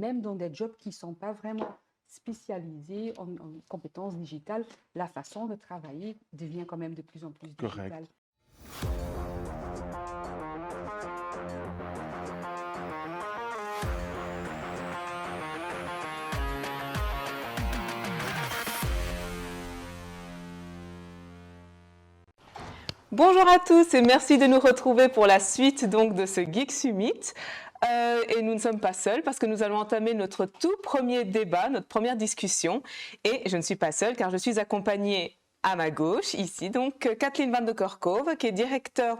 même dans des jobs qui ne sont pas vraiment spécialisés en compétences digitales, la façon de travailler devient quand même de plus en plus Correct. digitale. Bonjour à tous et merci de nous retrouver pour la suite donc de ce Geek Summit. Et nous ne sommes pas seuls parce que nous allons entamer notre tout premier débat, notre première discussion. Et je ne suis pas seule car je suis accompagnée à ma gauche, ici, donc Kathleen van de Kerkhove, qui est directeur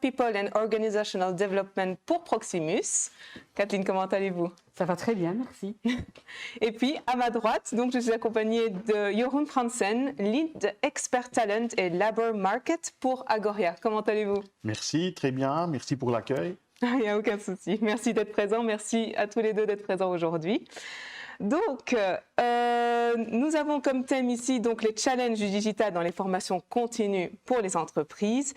People and Organizational Development pour Proximus. Kathleen, comment allez-vous? Ça va très bien, merci. Et puis, à ma droite, donc, je suis accompagnée de Jeroen Fransen, Lead Expert Talent et Labor Market pour Agoria. Comment allez-vous? Merci, très bien. Merci pour l'accueil. Il n'y a aucun souci. Merci d'être présent. Merci à tous les deux d'être présents aujourd'hui. Donc, nous avons comme thème ici donc, les challenges du digital dans les formations continues pour les entreprises.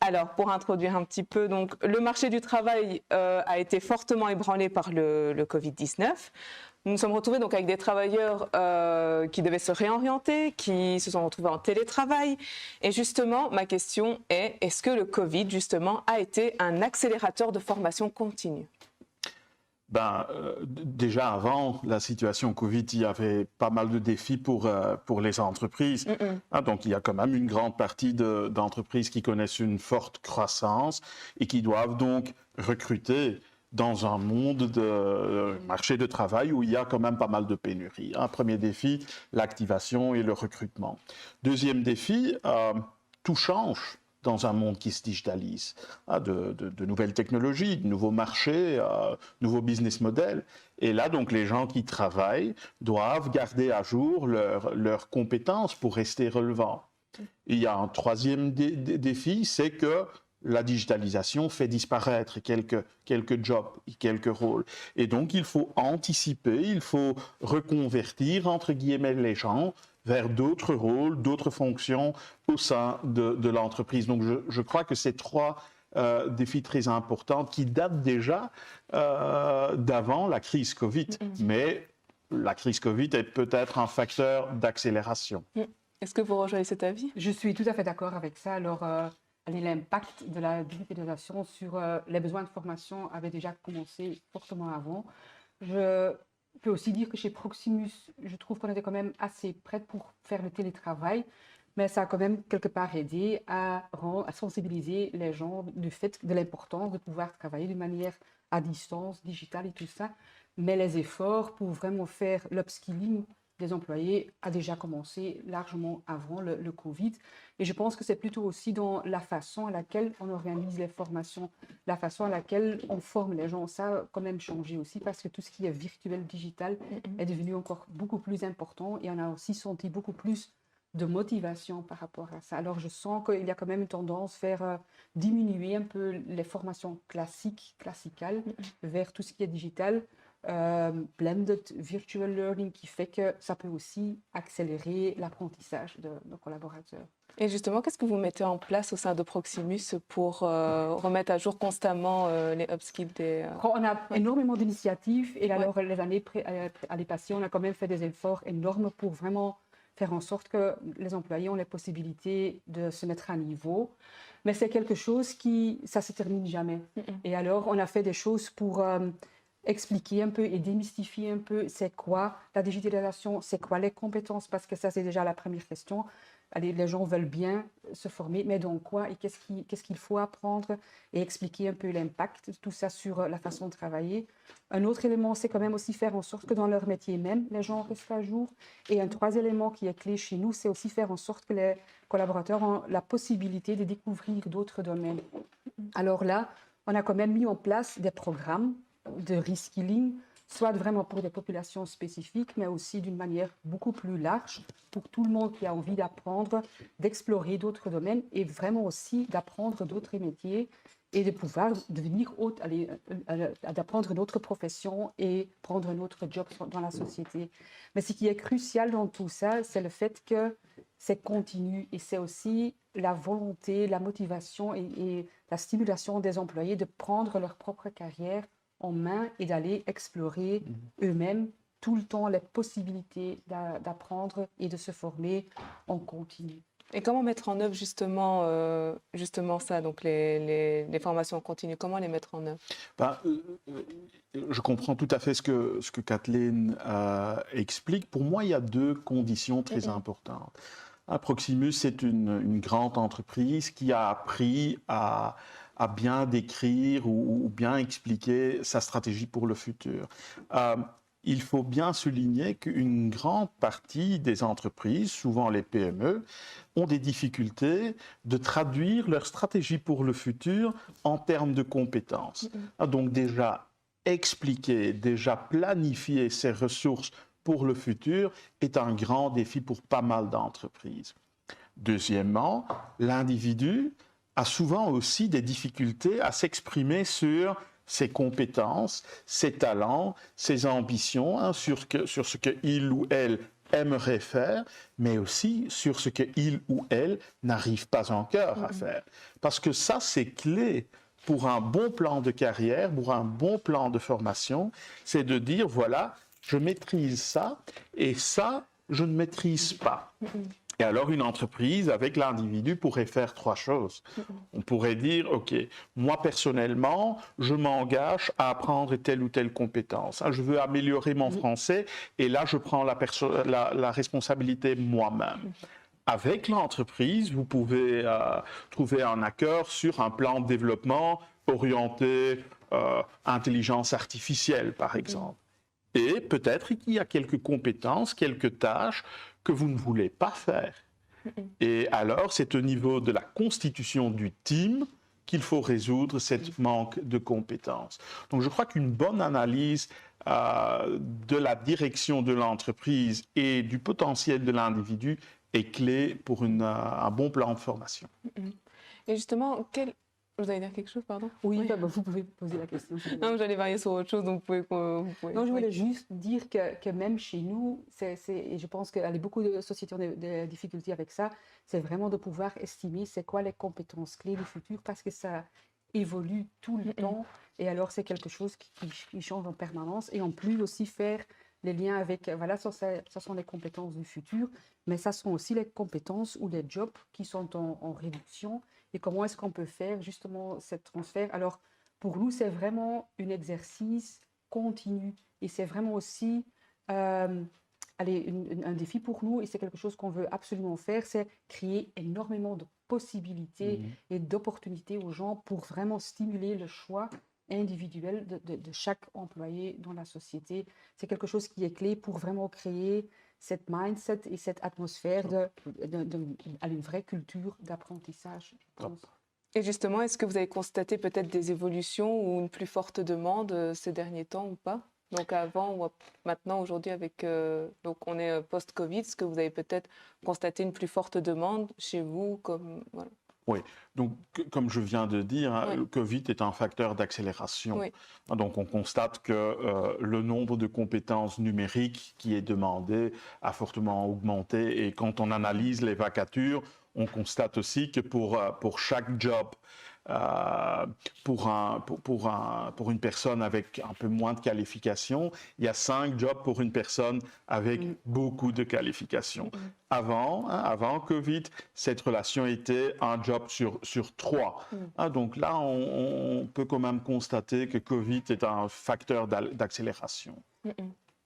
Alors, pour introduire un petit peu, donc, le marché du travail a été fortement ébranlé par le Covid-19. Nous nous sommes retrouvés donc avec des travailleurs qui devaient se réorienter, qui se sont retrouvés en télétravail. Et justement, ma question est, est-ce que le Covid, justement, a été un accélérateur de formation continue? Déjà avant la situation Covid, il y avait pas mal de défis pour les entreprises. Donc, il y a quand même une grande partie d'entreprises qui connaissent une forte croissance et qui doivent donc recruter dans un monde de marché de travail où il y a quand même pas mal de pénuries. Premier défi, l'activation et le recrutement. Deuxième défi, tout change dans un monde qui se digitalise, de nouvelles technologies, de nouveaux marchés, nouveaux business models. Et là, donc, les gens qui travaillent doivent garder à jour leurs compétences pour rester relevants. Et il y a un troisième défi, c'est que la digitalisation fait disparaître quelques jobs, quelques rôles. Et donc, il faut anticiper, il faut reconvertir, entre guillemets, les gens vers d'autres rôles, d'autres fonctions au sein de l'entreprise. Donc, je crois que ces trois défis très importants qui datent déjà d'avant la crise Covid. Mais la crise Covid est peut-être un facteur d'accélération. Est-ce que vous rejoignez cet avis? Je suis tout à fait d'accord avec ça. Alors, l'impact de la digitalisation sur les besoins de formation avait déjà commencé fortement avant. Je peux aussi dire que chez Proximus, je trouve qu'on était quand même assez prêts pour faire le télétravail, mais ça a quand même quelque part aidé à sensibiliser les gens du fait de l'importance de pouvoir travailler de manière à distance, digitale et tout ça. Mais les efforts pour vraiment faire l'upskilling des employés a déjà commencé largement avant le Covid. Et je pense que c'est plutôt aussi dans la façon à laquelle on organise les formations, la façon à laquelle on forme les gens. Ça a quand même changé aussi parce que tout ce qui est virtuel, digital est devenu encore beaucoup plus important et on a aussi senti beaucoup plus de motivation par rapport à ça. Alors je sens qu'il y a quand même une tendance vers diminuer un peu les formations classicales vers tout ce qui est digital. Blended virtual learning qui fait que ça peut aussi accélérer l'apprentissage de nos collaborateurs. Et justement, qu'est-ce que vous mettez en place au sein de Proximus pour remettre à jour constamment les upskills des... On a énormément d'initiatives et alors les années passées, on a quand même fait des efforts énormes pour vraiment faire en sorte que les employés ont les possibilités de se mettre à niveau. Mais c'est quelque chose ça se termine jamais. Et alors, on a fait des choses pour expliquer un peu et démystifier un peu c'est quoi la digitalisation, c'est quoi les compétences, parce que ça, c'est déjà la première question. Allez, les gens veulent bien se former, mais dans quoi et qu'est-ce qu'il faut apprendre et expliquer un peu l'impact de tout ça sur la façon de travailler. Un autre élément, c'est quand même aussi faire en sorte que dans leur métier même, les gens restent à jour. Et un troisième élément qui est clé chez nous, c'est aussi faire en sorte que les collaborateurs ont la possibilité de découvrir d'autres domaines. Alors là, on a quand même mis en place des programmes de reskilling, soit vraiment pour des populations spécifiques, mais aussi d'une manière beaucoup plus large, pour tout le monde qui a envie d'apprendre, d'explorer d'autres domaines et vraiment aussi d'apprendre d'autres métiers et de pouvoir devenir d'apprendre une autre profession et prendre un autre job dans la société. Mais ce qui est crucial dans tout ça, c'est le fait que c'est continu et c'est aussi la volonté, la motivation et la stimulation des employés de prendre leur propre carrière en main et d'aller explorer eux-mêmes tout le temps les possibilités d'apprendre et de se former en continu. Et comment mettre en œuvre justement ça, donc les formations en continu, comment les mettre en œuvre? Ben, je comprends tout à fait ce que Kathleen explique. Pour moi, il y a deux conditions très importantes. Proximus, c'est une grande entreprise qui a appris à bien décrire ou bien expliquer sa stratégie pour le futur. Il faut bien souligner qu'une grande partie des entreprises, souvent les PME, ont des difficultés de traduire leur stratégie pour le futur en termes de compétences. Donc déjà expliquer, déjà planifier ces ressources pour le futur est un grand défi pour pas mal d'entreprises. Deuxièmement, l'individu a souvent aussi des difficultés à s'exprimer sur ses compétences, ses talents, ses ambitions, sur ce qu'il ou elle aimerait faire, mais aussi sur ce qu'il ou elle n'arrive pas encore à faire. Parce que ça, c'est clé pour un bon plan de carrière, pour un bon plan de formation, c'est de dire, voilà, je maîtrise ça, et ça, je ne maîtrise pas. Et alors, une entreprise avec l'individu pourrait faire trois choses. On pourrait dire, OK, moi personnellement, je m'engage à apprendre telle ou telle compétence. Je veux améliorer mon français et là, je prends la responsabilité moi-même. Avec l'entreprise, vous pouvez trouver un accord sur un plan de développement orienté intelligence artificielle, par exemple. Et peut-être qu'il y a quelques compétences, quelques tâches que vous ne voulez pas faire. Et alors, c'est au niveau de la constitution du team qu'il faut résoudre cette manque de compétences. Donc, je crois qu'une bonne analyse de la direction de l'entreprise et du potentiel de l'individu est clé pour un bon plan de formation. Et justement, vous allez dire quelque chose, pardon? Oui. Vous pouvez poser la question. Non, j'allais varier sur autre chose, donc vous pouvez. Non, je voulais juste dire que même chez nous, et je pense qu'il y a beaucoup de sociétés ont des difficultés avec ça, c'est vraiment de pouvoir estimer c'est quoi les compétences clés du futur parce que ça évolue tout le temps et alors c'est quelque chose qui change en permanence et en plus aussi faire les liens avec, voilà, ça sont les compétences du futur, mais ça sont aussi les compétences ou les jobs qui sont en réduction. Et comment est-ce qu'on peut faire justement ce transfert? Alors, pour nous, c'est vraiment un exercice continu. Et c'est vraiment aussi un défi pour nous. Et c'est quelque chose qu'on veut absolument faire. C'est créer énormément de possibilités et d'opportunités aux gens pour vraiment stimuler le choix individuel de chaque employé dans la société. C'est quelque chose qui est clé pour vraiment créer cette mindset et cette atmosphère d'une vraie culture d'apprentissage, je pense. Et justement, est-ce que vous avez constaté peut-être des évolutions ou une plus forte demande ces derniers temps ou pas? Donc avant ou maintenant, aujourd'hui, donc on est post-Covid, est-ce que vous avez peut-être constaté une plus forte demande chez vous voilà. Oui, donc comme je viens de dire, le Covid est un facteur d'accélération. Donc on constate que le nombre de compétences numériques qui est demandé a fortement augmenté et quand on analyse les vacatures, on constate aussi que pour chaque job, pour une personne avec un peu moins de qualifications, il y a 5 jobs pour une personne avec beaucoup de qualifications. Avant Covid, cette relation était un job sur 3. Donc là, on peut quand même constater que Covid est un facteur d'accélération.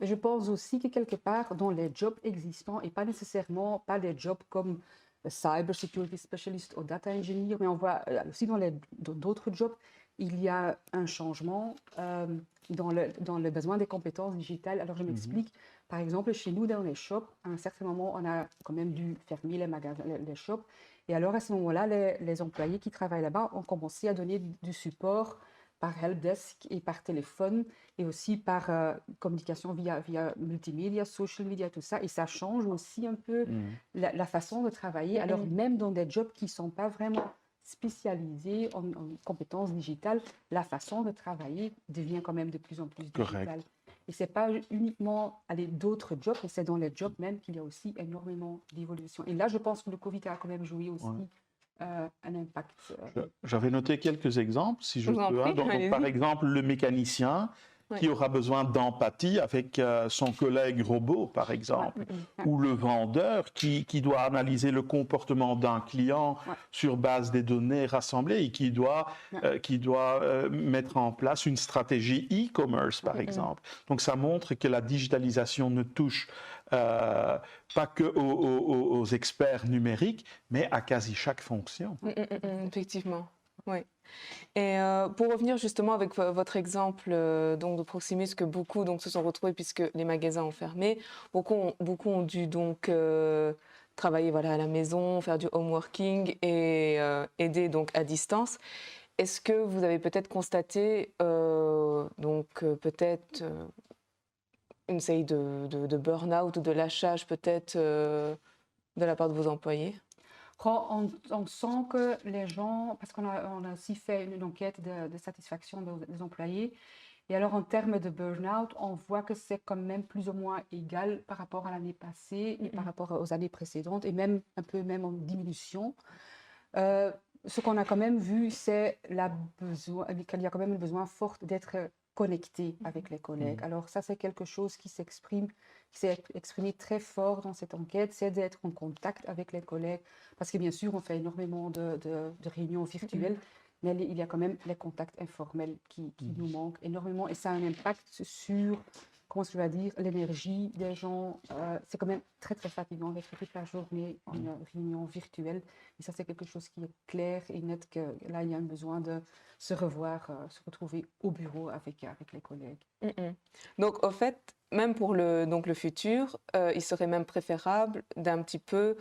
Je pense aussi que quelque part, dans les jobs existants, et pas nécessairement pas les jobs comme cyber security specialist ou data engineer, mais on voit aussi dans d'autres jobs, il y a un changement dans le besoin des compétences digitales. Alors je m'explique, par exemple chez nous dans les shops, à un certain moment on a quand même dû fermer les magasins, les shops, et alors à ce moment-là les employés qui travaillent là-bas ont commencé à donner du support par helpdesk et par téléphone et aussi par communication via multimédia, social media, tout ça. Et ça change aussi un peu la façon de travailler. Alors même dans des jobs qui ne sont pas vraiment spécialisés en compétences digitales, la façon de travailler devient quand même de plus en plus digitale. Et ce n'est pas uniquement d'autres jobs, mais c'est dans les jobs même qu'il y a aussi énormément d'évolution. Et là, je pense que le Covid a quand même joué aussi un impact. J'avais noté quelques exemples, si je vous en peux. prie, Donc, allez-y. par exemple, le mécanicien qui aura besoin d'empathie avec son collègue robot, par exemple, ou le vendeur qui doit analyser le comportement d'un client sur base des données rassemblées et qui doit mettre en place une stratégie e-commerce, par exemple. Donc, ça montre que la digitalisation ne touche pas que aux experts numériques, mais à quasi chaque fonction. Effectivement, oui. Et pour revenir justement avec votre exemple donc de Proximus, que beaucoup donc, se sont retrouvés puisque les magasins ont fermé, beaucoup ont dû donc travailler voilà, à la maison, faire du home working et aider donc à distance. Est-ce que vous avez peut-être constaté peut-être une série de burn-out ou de lâchage peut-être de la part de vos employés? On sent que les gens, parce qu'on a aussi fait une enquête de satisfaction des employés, et alors en termes de burn-out, on voit que c'est quand même plus ou moins égal par rapport à l'année passée et par rapport aux années précédentes, et même un peu même en diminution. Ce qu'on a quand même vu, c'est qu'il y a quand même un besoin fort d'être connecté avec les collègues. Alors ça, c'est quelque chose qui s'est exprimé très fort dans cette enquête, c'est d'être en contact avec les collègues, parce que bien sûr, on fait énormément de réunions virtuelles, mais il y a quand même les contacts informels qui nous manquent énormément, et ça a un impact sur, comment je vais dire, l'énergie des gens. C'est quand même très, très fatigant d'être toute la journée en réunion virtuelle. Et ça, c'est quelque chose qui est clair et net, que là, il y a un besoin de se revoir, se retrouver au bureau avec les collègues. Donc, au fait, même pour le futur, il serait même préférable d'un petit peu,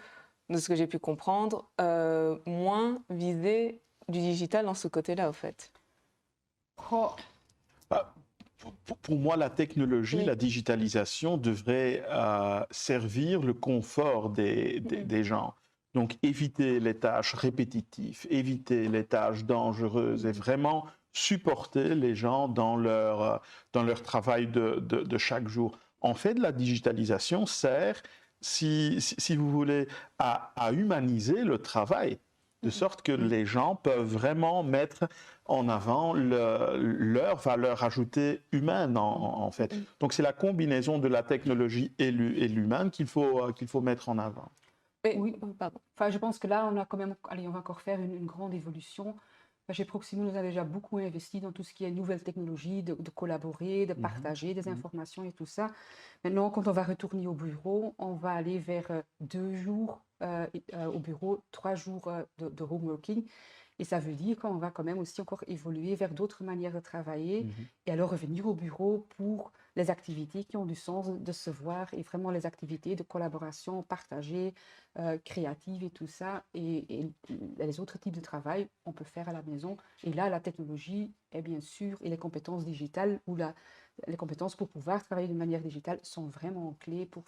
de ce que j'ai pu comprendre, moins viser du digital dans ce côté-là, au fait. Pour moi, la technologie, la digitalisation devrait servir le confort des gens. Donc, éviter les tâches répétitives, éviter les tâches dangereuses et vraiment supporter les gens dans leur travail de chaque jour. En fait, la digitalisation sert, si vous voulez, à humaniser le travail, de sorte que les gens peuvent vraiment mettre en avant leur valeur ajoutée humaine, en fait. Donc, c'est la combinaison de la technologie et l'humain qu'il faut mettre en avant. Oui, pardon. Enfin, je pense que là, on va encore faire une grande évolution. Chez Proximus, nous avons déjà beaucoup investi dans tout ce qui est nouvelles technologies, de collaborer, de partager des informations et tout ça. Maintenant, quand on va retourner au bureau, on va aller vers 2 jours au bureau, 3 jours de home working. Et ça veut dire qu'on va quand même aussi encore évoluer vers d'autres manières de travailler et alors revenir au bureau pour les activités qui ont du sens de se voir et vraiment les activités de collaboration partagée, créative et tout ça. Et les autres types de travail, on peut faire à la maison. Et là, la technologie est bien sûr, et les compétences digitales ou les compétences pour pouvoir travailler de manière digitale sont vraiment clés pour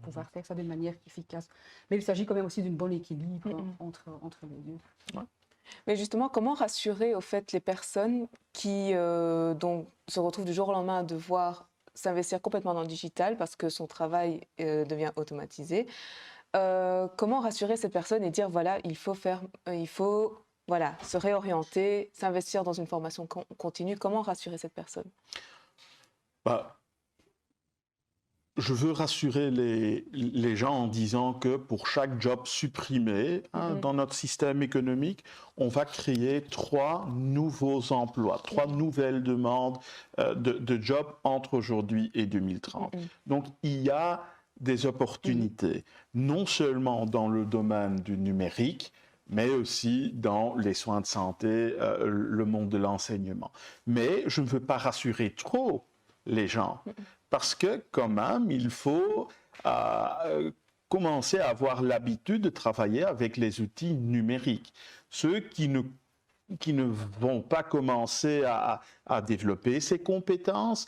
pouvoir faire ça de manière efficace. Mais il s'agit quand même aussi d'un bon équilibre entre les deux. Ouais. Mais justement, comment rassurer au fait les personnes qui donc, se retrouvent du jour au lendemain à devoir s'investir complètement dans le digital parce que son travail devient automatisé. Comment rassurer ces personnes et dire voilà, il faut voilà, se réorienter, s'investir dans une formation continue. Comment rassurer cette personne? Je veux rassurer les gens en disant que pour chaque job supprimé dans notre système économique, on va créer 3 nouveaux emplois, 3 nouvelles demandes de jobs entre aujourd'hui et 2030. Donc, il y a des opportunités, non seulement dans le domaine du numérique, mais aussi dans les soins de santé, le monde de l'enseignement. Mais je ne veux pas rassurer trop les gens. Parce que quand même, il faut commencer à avoir l'habitude de travailler avec les outils numériques. Ceux qui ne vont pas commencer à développer ces compétences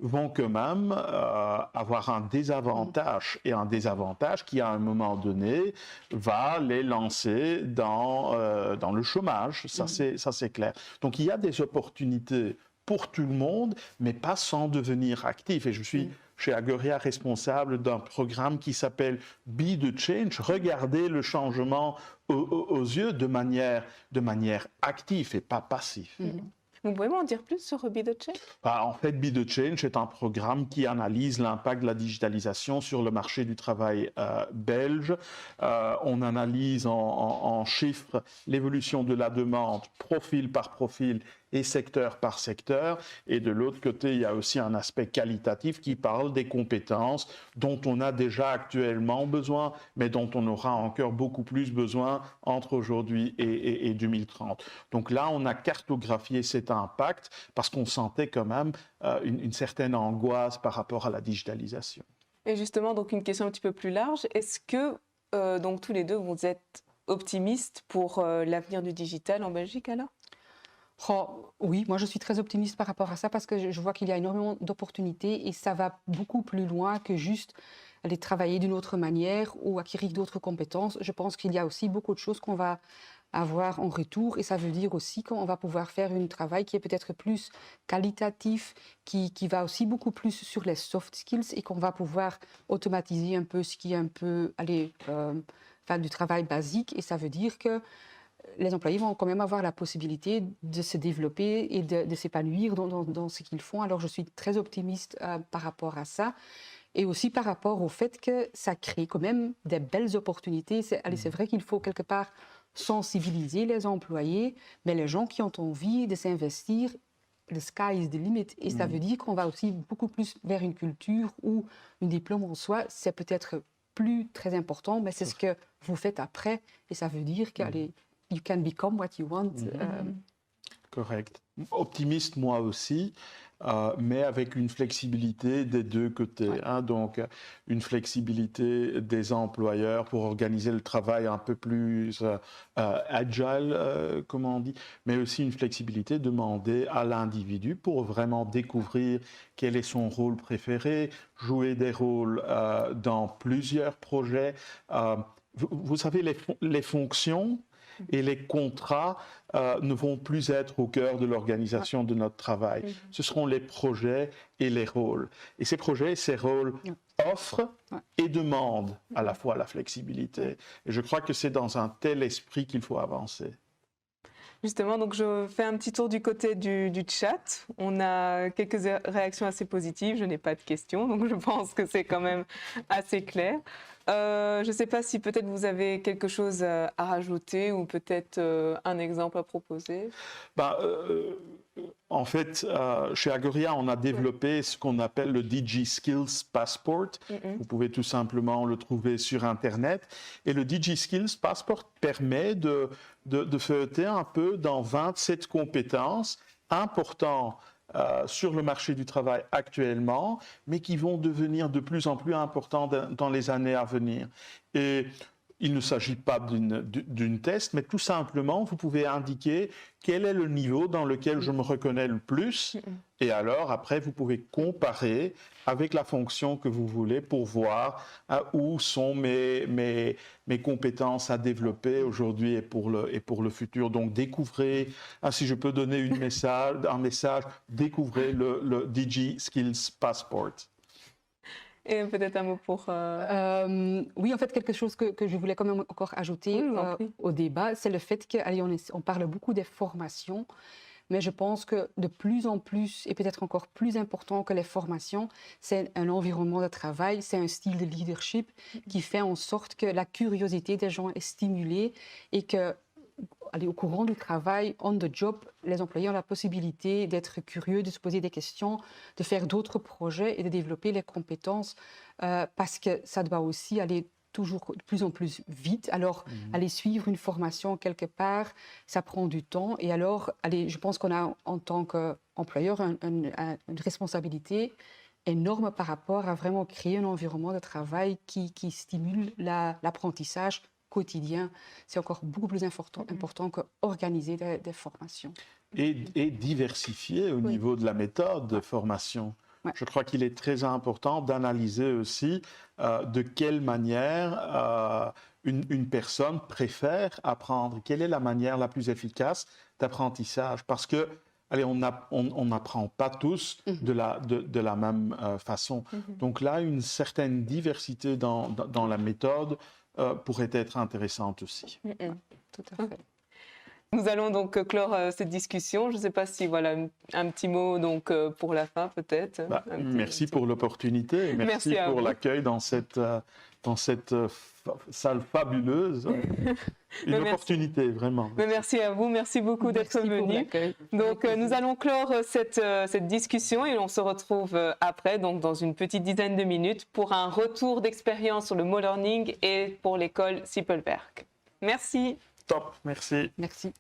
vont quand même avoir un désavantage, et un désavantage qui, à un moment donné, va les lancer dans le chômage. Ça, c'est clair. Donc, il y a des opportunités pour tout le monde, mais pas sans devenir actif. Et je suis chez Agoria responsable d'un programme qui s'appelle Be the Change, regarder le changement aux yeux de manière active et pas passive. Vous pouvez m'en dire plus sur Be the Change? En fait, Be the Change est un programme qui analyse l'impact de la digitalisation sur le marché du travail belge. On analyse en chiffres l'évolution de la demande, profil par profil et secteur par secteur. Et de l'autre côté, il y a aussi un aspect qualitatif qui parle des compétences dont on a déjà actuellement besoin, mais dont on aura encore beaucoup plus besoin entre aujourd'hui et 2030. Donc là, on a cartographié cet impact parce qu'on sentait quand même une certaine angoisse par rapport à la digitalisation. Et justement, donc une question un petit peu plus large. Est-ce que donc tous les deux, vous êtes optimistes pour l'avenir du digital en Belgique alors? Oui, moi je suis très optimiste par rapport à ça parce que je vois qu'il y a énormément d'opportunités et ça va beaucoup plus loin que juste aller travailler d'une autre manière ou acquérir d'autres compétences. Je pense qu'il y a aussi beaucoup de choses qu'on va avoir en retour et ça veut dire aussi qu'on va pouvoir faire un travail qui est peut-être plus qualitatif, qui va aussi beaucoup plus sur les soft skills et qu'on va pouvoir automatiser un peu ce qui est un peu du travail basique et ça veut dire que les employés vont quand même avoir la possibilité de se développer et de s'épanouir dans ce qu'ils font. Alors, je suis très optimiste par rapport à ça. Et aussi par rapport au fait que ça crée quand même des belles opportunités. C'est vrai qu'il faut quelque part sensibiliser les employés, mais les gens qui ont envie de s'investir, le sky is the limit. Et ça veut dire qu'on va aussi beaucoup plus vers une culture où un diplôme en soi, c'est peut-être plus très important, mais c'est ce que vous faites après. Et ça veut dire que you can become what you want. Correct. Optimiste, moi aussi, mais avec une flexibilité des deux côtés. Ouais. Donc, une flexibilité des employeurs pour organiser le travail un peu plus agile, comme on dit, mais aussi une flexibilité demandée à l'individu pour vraiment découvrir quel est son rôle préféré, jouer des rôles dans plusieurs projets. Vous savez, les fonctions et les contrats ne vont plus être au cœur de l'organisation de notre travail. Ce seront les projets et les rôles. Et ces projets et ces rôles offrent et demandent à la fois la flexibilité. Et je crois que c'est dans un tel esprit qu'il faut avancer. Justement, donc je fais un petit tour du côté du chat. On a quelques réactions assez positives. Je n'ai pas de questions, donc je pense que c'est quand même assez clair. Je ne sais pas si peut-être vous avez quelque chose à rajouter ou peut-être un exemple à proposer. En fait, chez Agoria, on a développé ce qu'on appelle le DG Skills Passport. Vous pouvez tout simplement le trouver sur Internet. Et le DG Skills Passport permet de feuilleter un peu dans 27 compétences importantes sur le marché du travail actuellement, mais qui vont devenir de plus en plus importantes dans les années à venir. Et il ne s'agit pas d'une test, mais tout simplement, vous pouvez indiquer quel est le niveau dans lequel je me reconnais le plus. Et alors, après, vous pouvez comparer avec la fonction que vous voulez pour voir où sont mes compétences à développer aujourd'hui et pour le futur. Donc, découvrez, si je peux donner un message, découvrez le DG Skills Passport. Et peut-être un mot pour... Oui, en fait, quelque chose que je voulais quand même encore ajouter au débat, c'est le fait qu'on parle beaucoup des formations, mais je pense que de plus en plus, et peut-être encore plus important que les formations, c'est un environnement de travail, c'est un style de leadership qui fait en sorte que la curiosité des gens est stimulée et que au courant du travail, on the job, les employés ont la possibilité d'être curieux, de se poser des questions, de faire d'autres projets et de développer les compétences parce que ça doit aussi aller toujours de plus en plus vite. Alors, aller suivre une formation quelque part, ça prend du temps. Et alors, je pense qu'on a en tant qu'employeur une responsabilité énorme par rapport à vraiment créer un environnement de travail qui stimule l'apprentissage quotidien. C'est encore beaucoup plus important qu'organiser des formations. Et diversifier au niveau de la méthode de formation. Ouais. Je crois qu'il est très important d'analyser aussi de quelle manière une personne préfère apprendre. Quelle est la manière la plus efficace d'apprentissage? Parce que on n'apprend pas tous de la même façon. Donc là, une certaine diversité dans la méthode pourrait être intéressante aussi. Tout à fait. Nous allons donc clore cette discussion. Je ne sais pas si voilà un petit mot donc pour la fin peut-être. Merci pour l'opportunité. Merci pour l'accueil dans cette salle fabuleuse. Une opportunité, vraiment. Mais merci à vous. Merci beaucoup d'être venu. Donc nous allons clore cette discussion et on se retrouve après, donc dans une petite dizaine de minutes, pour un retour d'expérience sur le mot learning et pour l'école Sippelwerk. Merci. Top, merci. Merci.